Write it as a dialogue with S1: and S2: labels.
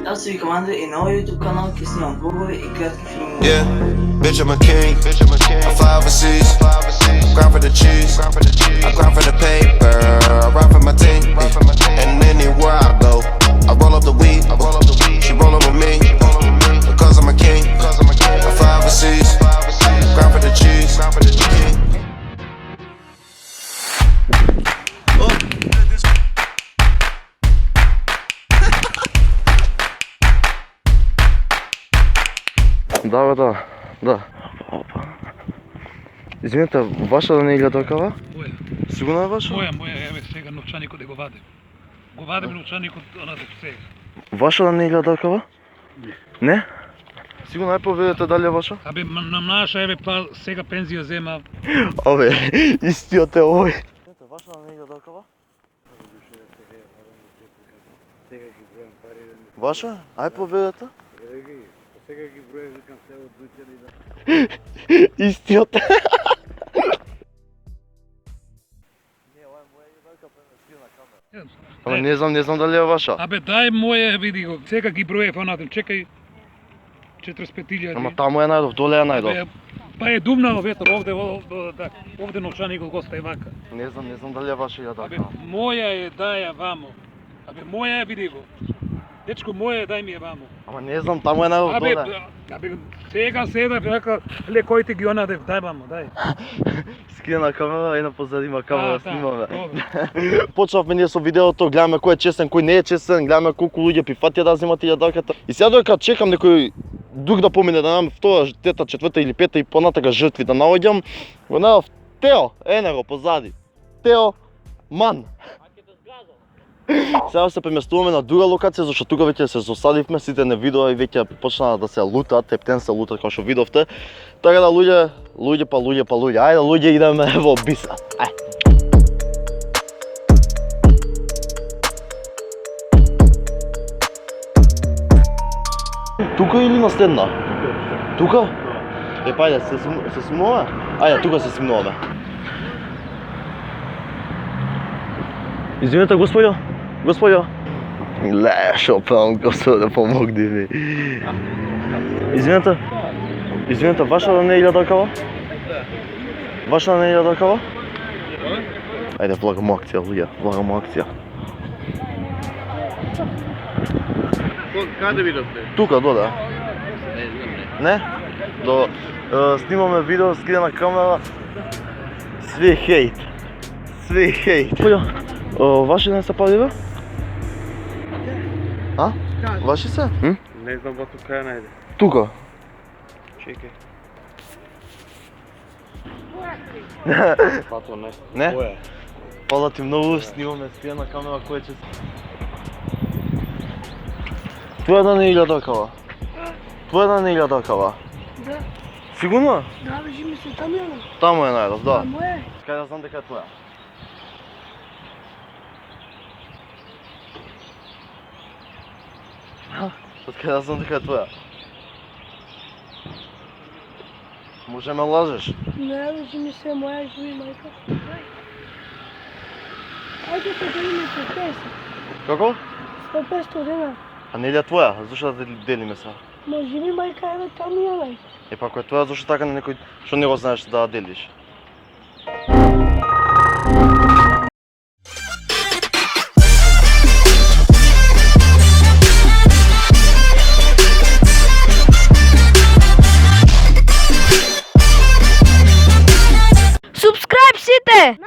S1: Аз съм Командо и на моя YouTube канал ке снимам влогове и кратки филми.
S2: Yeah, bitch I'm a king. I fly overseas. Grind for the cheese. I grind for the paper. I ride for my team. And anywhere I go, I roll up the weed. She roll up with me. Because I'm a king. I fly overseas. Grind for the cheese.
S3: Да. Извинете, ваша да не е такава?
S4: Моја.
S3: Сигурно е ваша?
S4: Моја, еве сега новчаникот да го вадим. Го вадим новчаникот онате сега.
S3: Ваша да не е такава? Не? Сигурно проверете дали е ваша?
S4: Абе, на наша еве па сега пензија зема.
S3: Абе, истиот е овој. Ваша да не е такава? Ваша? Ај проверете.
S5: Сега ги броја, викам се од дучери да...
S3: Истиот. Ама не знам дали е ваша.
S4: Абе, дај моја, види го. Сега ги броев онатам. Чекај. 45.000.
S3: Ама таму е најдов, доле е најдов.
S4: Абе, па е думнало ветер овде новчаникот го стај вака.
S3: Не знам дали е ваша или
S4: Абе,
S3: така.
S4: моја е даја вамо. Абе, моја е, види го. Дечко, моја е, дај ми е вамо.
S3: Ама не знам, таму е најдов,
S4: Абе,
S3: доле.
S4: сега седа, вака, лекоите ги онадев, дај вамо, дај.
S3: Скина камера и на позади има камера, снимаме.
S4: добро.
S3: Почнавме ние со видеото, гледаме кој е честен, кој не е честен, гледаме колку луѓе прифатија да земат јадарката. И сега додека чекам некој друг да помине да нам втора, трета, четврта или пета и понатака жртви да наоѓам, го најдов Тео, го позади. Тео Ман. Сега се преместуваме на друга локација, зашто тука веќе се засадивме, сите не видоа и веќе почнаа да се лутат, ептен се лутат како што видовте. Така да луѓе, ајде луѓе идеме во Биса. Ај. Тука или на следна? Тука? Па ајде, се снимуваме? Ајде, тука се снимуваме. Извинете, господјо. Ле, шо пеам, господе, помогни ми. Извинете, ваша да не е такава? Ваша да не е такава? Ајде, влагамо акција, луѓе, влагамо акција.
S5: Каде видовте?
S3: Тука, дода.
S5: Не знам,
S3: Не? Снимаме видео, скидена камера. Све хейт. Ваши не се пали, бе? А? Ваши се?
S5: Не знам ба тука ја најде.
S3: Тука.
S5: Чекај.
S3: Пато не?
S5: Која?
S3: Пала ти многу, снимаме скидена камера, кој ќе се... Твоја да не е такава?
S6: Да.
S3: Сигурно?
S6: Да, бежи ми се таму е.
S3: Таму е најдов, да.
S6: Таму е.
S3: Кај да знам дека е твоја. Од кај да знам дека е твоја. Може ме лажеш?
S6: Не, бежи ми се моја, живи мајка. Ајде се делиме по 50.
S3: Како?
S6: По 500 дена.
S3: А не ли е твоја? Зошто да делиме се?
S6: Ма живи мајка, еве таму ја најде.
S3: Па ако е твоја, зошто така на некој што не го знаеш да делиш?
S6: Subscribe сите!